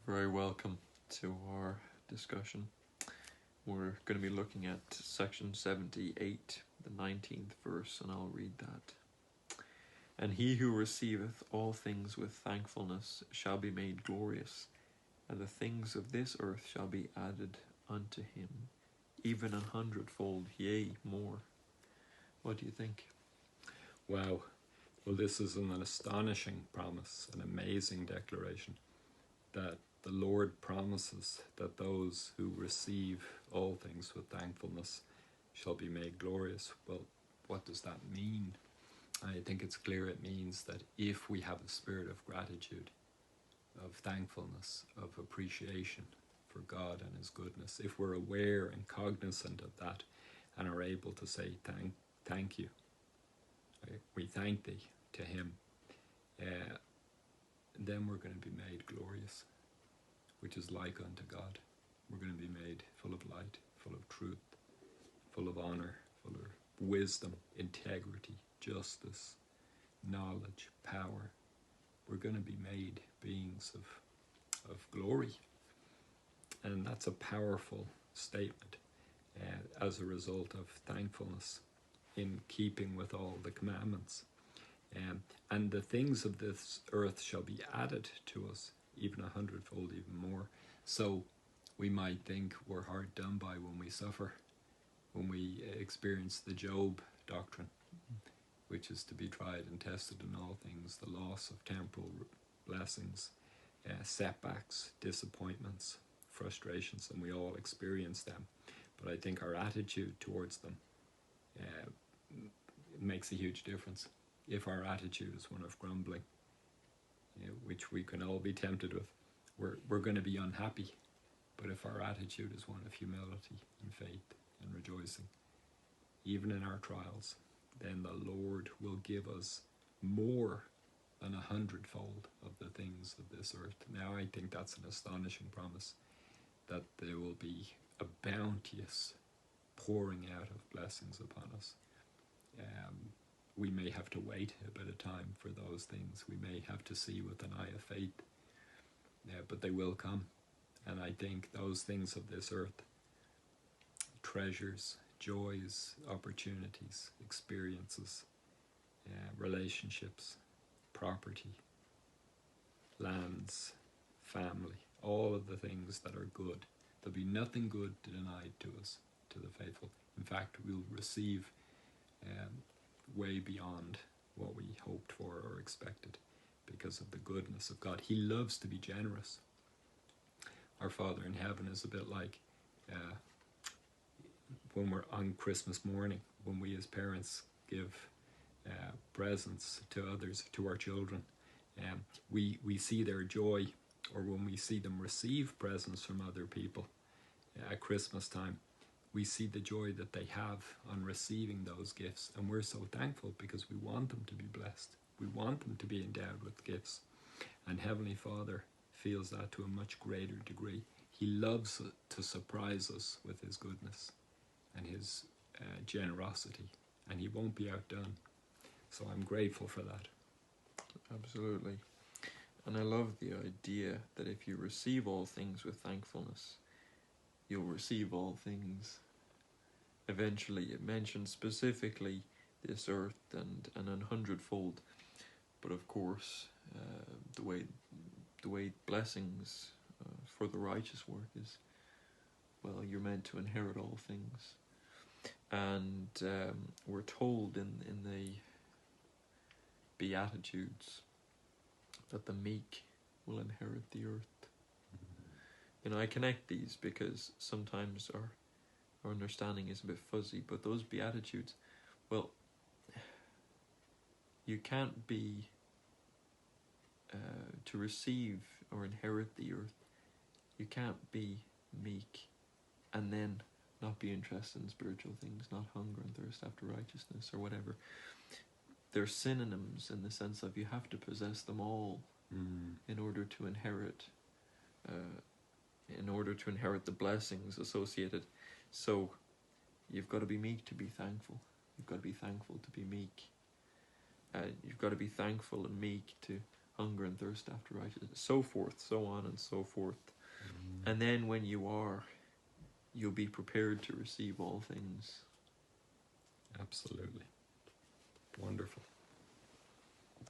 Very welcome to our discussion. We're going to be looking at section 78, the 19th verse, and I'll read that. And he who receiveth all things with thankfulness shall be made glorious, and the things of this earth shall be added unto him, even 100-fold, yea, more. What do you think? Wow. Well, this is an astonishing promise, an amazing declaration, that the Lord promises that those who receive all things with thankfulness shall be made glorious. Well, what does that mean? I think it's clear it means that if we have a spirit of gratitude, of thankfulness, of appreciation for God and His goodness, if we're aware and cognizant of that and are able to say thank you, we thank Thee to Him, then we're going to be made glorious, which is like unto God. We're going to be made full of light, full of truth, full of honor, full of wisdom, integrity, justice, knowledge, power. We're going to be made beings of glory. And that's a powerful statement as a result of thankfulness in keeping with all the commandments. And the things of this earth shall be added to us, even 100-fold, even more. So we might think we're hard done by when we suffer, when we experience the Job doctrine, which is to be tried and tested in all things, the loss of temporal blessings, setbacks, disappointments, frustrations, and we all experience them. But I think our attitude towards them makes a huge difference. If our attitude is one of grumbling, which we can all be tempted with, we're going to be unhappy. But if our attitude is one of humility and faith and rejoicing, even in our trials, then the Lord will give us more than 100-fold of the things of this earth. Now I think that's an astonishing promise, that there will be a bounteous pouring out of blessings upon us. We may have to wait a bit of time for those things. We may have to see with an eye of faith, but they will come. And I think those things of this earth, treasures, joys, opportunities, experiences, relationships, property, lands, family, all of the things that are good. There'll be nothing good denied to us, to the faithful. In fact, we'll receive way beyond what we hoped for or expected because of the goodness of God. He loves to be generous. Our Father in heaven is a bit like when we're on Christmas morning, when we as parents give presents to others, to our children, we see their joy, or when we see them receive presents from other people at Christmas time, we see the joy that they have on receiving those gifts, and we're so thankful because we want them to be blessed. We want them to be endowed with gifts, and Heavenly Father feels that to a much greater degree. He loves to surprise us with His goodness and His generosity, and He won't be outdone. So I'm grateful for that. Absolutely. And I love the idea that if you receive all things with thankfulness, you'll receive all things. Eventually, it mentions specifically this earth and 100-fold. But of course, the way blessings for the righteous work is, well, you're meant to inherit all things. And we're told in the Beatitudes that the meek will inherit the earth. You know, I connect these because sometimes our understanding is a bit fuzzy, but those Beatitudes, well, you can't be to receive or inherit the earth, you can't be meek and then not be interested in spiritual things, not hunger and thirst after righteousness or whatever. They're synonyms in the sense of you have to possess them all in order to inherit the blessings associated. So you've got to be meek to be thankful. You've got to be thankful to be meek. You've got to be thankful and meek to hunger and thirst after righteousness, so forth, so on and so forth. And then when you are, you'll be prepared to receive all things. Absolutely. Wonderful.